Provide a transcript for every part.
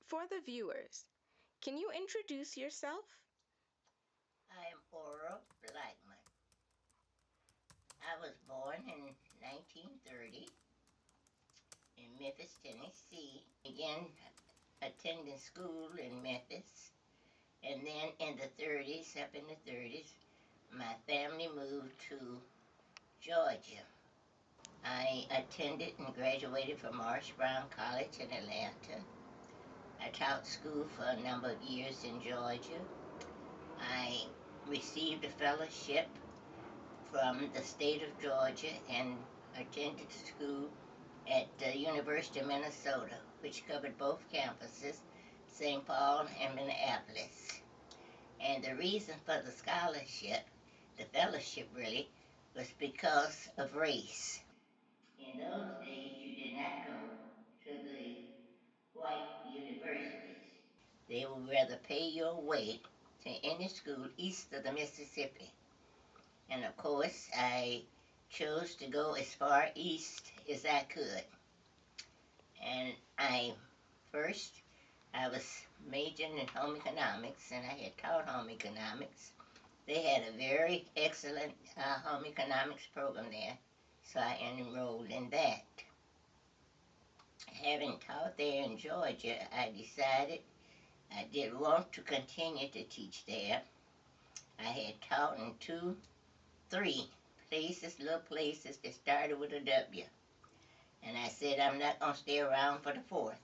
For the viewers, can you introduce yourself? I am Ora Blackman. I was born in 1930 in Memphis, Tennessee. Began attending school in Memphis, and then in the 30s, up in the 30s, my family moved to Georgia. I attended and graduated from Marsh Brown College in Atlanta. I taught school for a number of years in Georgia. I received a fellowship from the state of Georgia and attended school at the University of Minnesota, which covered both campuses, St. Paul and Minneapolis. And the reason for the scholarship, the fellowship really, was because of race. In those days, you did not go to the white universities. They would rather pay your way to any school east of the Mississippi. And of course, I chose to go as far east as I could. And I was majoring in home economics, and I had taught home economics. They had a very excellent home economics program there, so I enrolled in that. Having taught there in Georgia, I decided I did want to continue to teach there. I had taught in three places, little places that started with a W. And I said I'm not going to stay around for the fourth.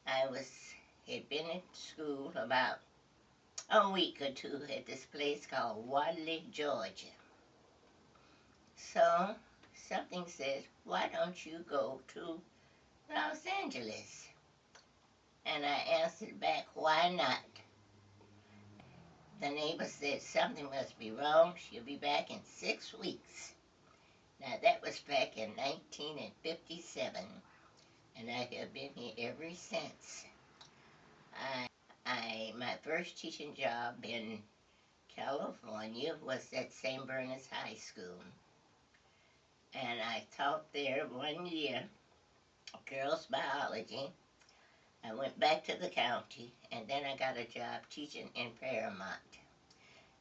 Had been in school about a week or two at this place called Wadley, Georgia. So something says, why don't you go to Los Angeles? And I answered back, why not? The neighbor said something must be wrong. She'll be back in 6 weeks. Now that was back in 1957, and I have been here ever since. My first teaching job in California was at St. Bernard's High School, and I taught there 1 year girls biology. I went back to the county, and then I got a job teaching in Paramount,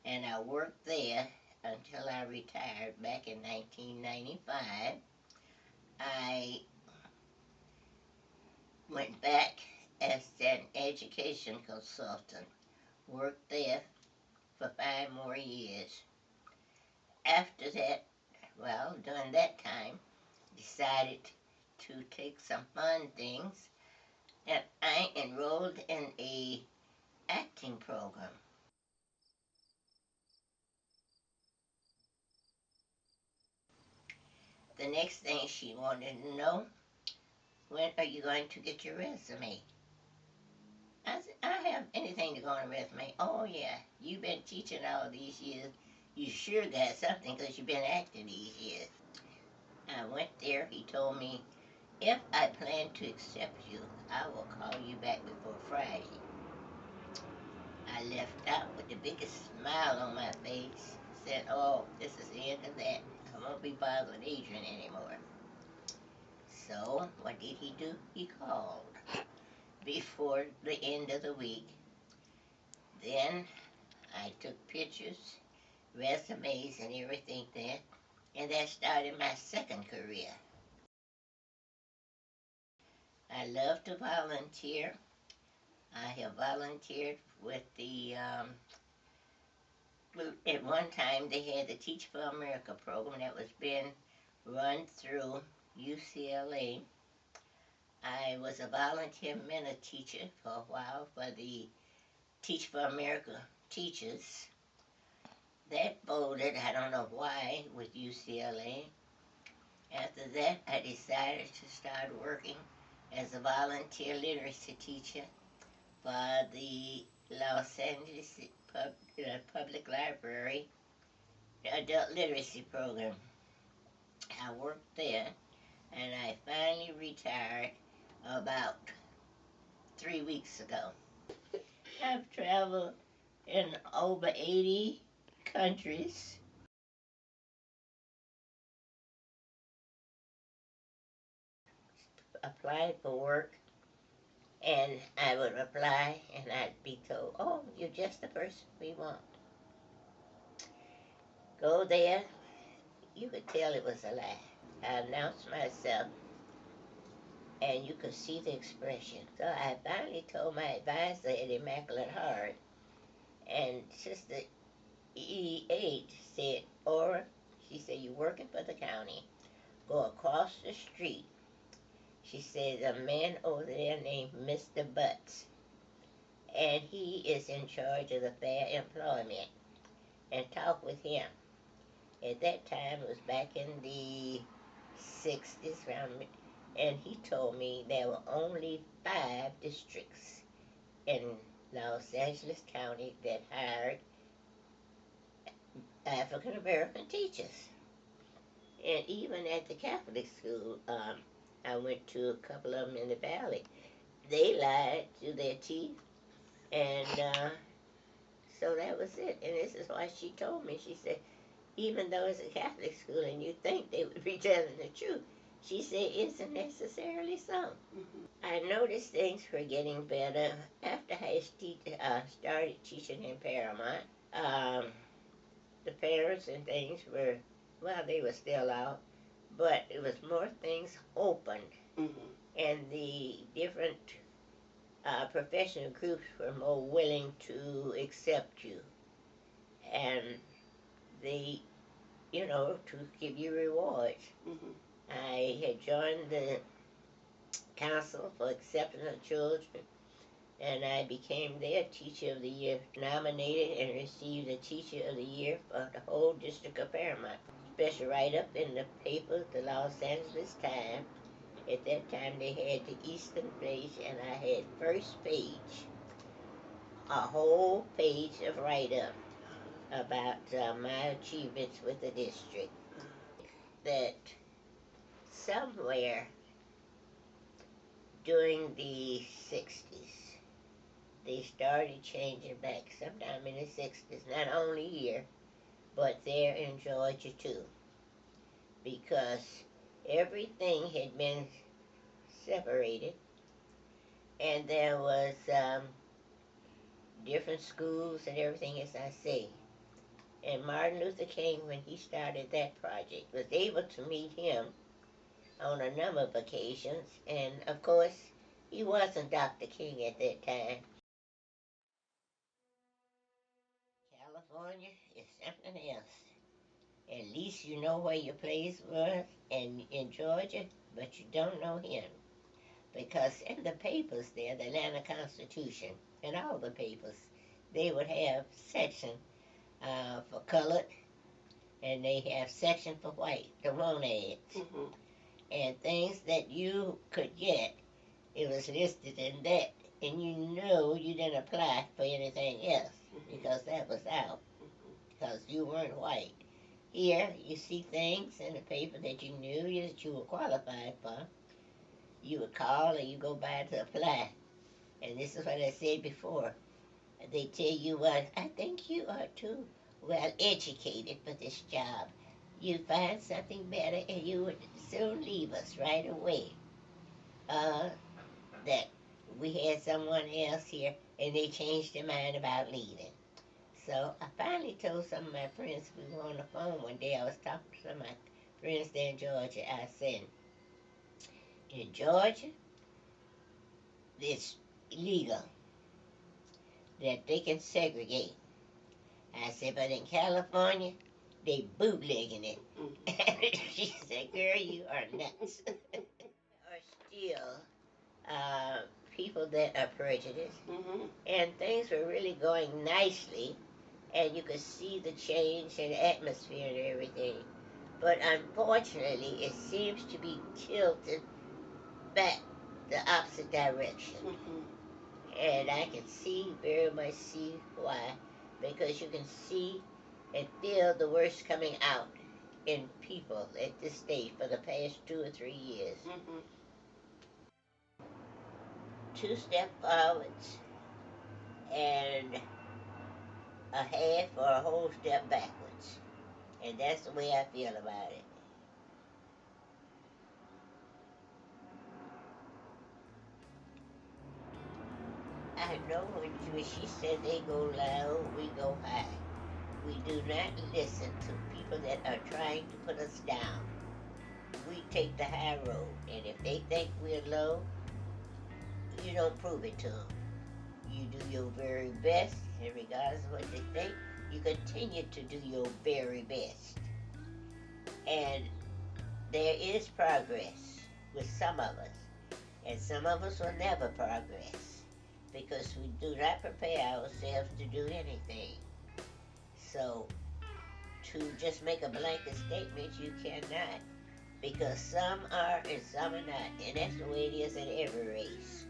and I worked there until I retired back in 1995. I went back as an education consultant, worked there for 5 more years. After that, well, during that time, decided to take some fun things, and I enrolled in a acting program. The next thing she wanted to know, when are you going to get your resume? I said, I have anything to go on a resume. Oh yeah, you've been teaching all these years. You sure got something because you've been acting these years. I went there. He told me, if I plan to accept you, I will call you back before Friday. I left out with the biggest smile on my face. Said, oh, this is the end of that. I won't be bothering Adrian anymore. So, what did he do? He called before the end of the week. Then I took pictures, resumes, and everything there, and that started my second career. I love to volunteer. I have volunteered with at one time they had the Teach for America program that was being run through UCLA. I was a volunteer mentor teacher for a while for the Teach for America teachers. That folded, I don't know why, with UCLA. After that, I decided to start working as a volunteer literacy teacher for the Los Angeles Public Library Adult Literacy Program. I worked there, and I finally retired about 3 weeks ago. I've traveled in over 80 countries. Applied for work, And I would reply, and I'd be told, "Oh, you're just the person we want." Go there, you could tell it was a lie. I announced myself, and you could see the expression. So I finally told my advisor at Immaculate Heart, and Sister E8 said, "Ora," she said, "you're working for the county. Go across the street." She said, "a man over there named Mr. Butts, and he is in charge of the fair employment, and talk with him." At that time, it was back in the 60s, and he told me there were only 5 districts in Los Angeles County that hired African American teachers. And even at the Catholic school, I went to a couple of them in the valley. They lied to their teeth, and so that was it. And this is why she told me. She said, even though it's a Catholic school and you think they would be telling the truth, she said, isn't necessarily so. Mm-hmm. I noticed things were getting better after I started teaching in Paramount. The parents and things were, well, they were still out, but it was more things opened. Mm-hmm. And the different professional groups were more willing to accept you. And they, to give you rewards. Mm-hmm. I had joined the Council for Exceptional Children, and I became their Teacher of the Year, nominated and received the Teacher of the Year for the whole District of Paramount. Special write-up in the paper, the Los Angeles Times. At that time, they had the Eastern page, and I had first page, a whole page of write-up about my achievements with the district. That somewhere during the 60s, they started changing back, sometime in the 60s, not only here, but there in Georgia too, because everything had been separated, and there was different schools and everything, as I say. And Martin Luther King, when he started that project, was able to meet him on a number of occasions, and of course, he wasn't Dr. King at that time. California is something else. At least you know where your place was and in Georgia, but you don't know him. Because in the papers there, the Atlanta Constitution, and all the papers, they would have section for colored, and they have section for white, the loan ads. Mm-hmm. And things that you could get, it was listed in that, and you know you didn't apply for anything else. Mm-hmm. Because that was out, because you weren't white. Here, you see things in the paper that you knew that you were qualified for. You would call or you go by to apply. And this is what I said before. They tell you, well, I think you are too well educated for this job. You find something better and you would soon leave us right away. That we had someone else here and they changed their mind about leaving. So I finally told some of my friends, we were on the phone one day, I was talking to some of my friends there in Georgia. I said, in Georgia, it's illegal that they can segregate. I said, but in California, they bootlegging it. Mm-hmm. She said, girl, you are nuts. Are still people that are prejudiced. Mm-hmm. And things were really going nicely, and you could see the change in atmosphere and everything. But unfortunately, it seems to be tilted back the opposite direction. Mm-hmm. And I can very much see why. Because you can see and feel the worst coming out in people at this stage for the past 2 or 3 years. Mm-hmm. 2 step forwards and a half or a whole step backwards. And that's the way I feel about it. I know when she said they go low, we go high. We do not listen to people that are trying to put us down. We take the high road, and if they think we're low, you don't prove it to them. You do your very best, and regardless of what they think, you continue to do your very best. And there is progress with some of us, and some of us will never progress because we do not prepare ourselves to do anything. So, to just make a blanket statement, you cannot, because some are and some are not, and that's the way it is in every race.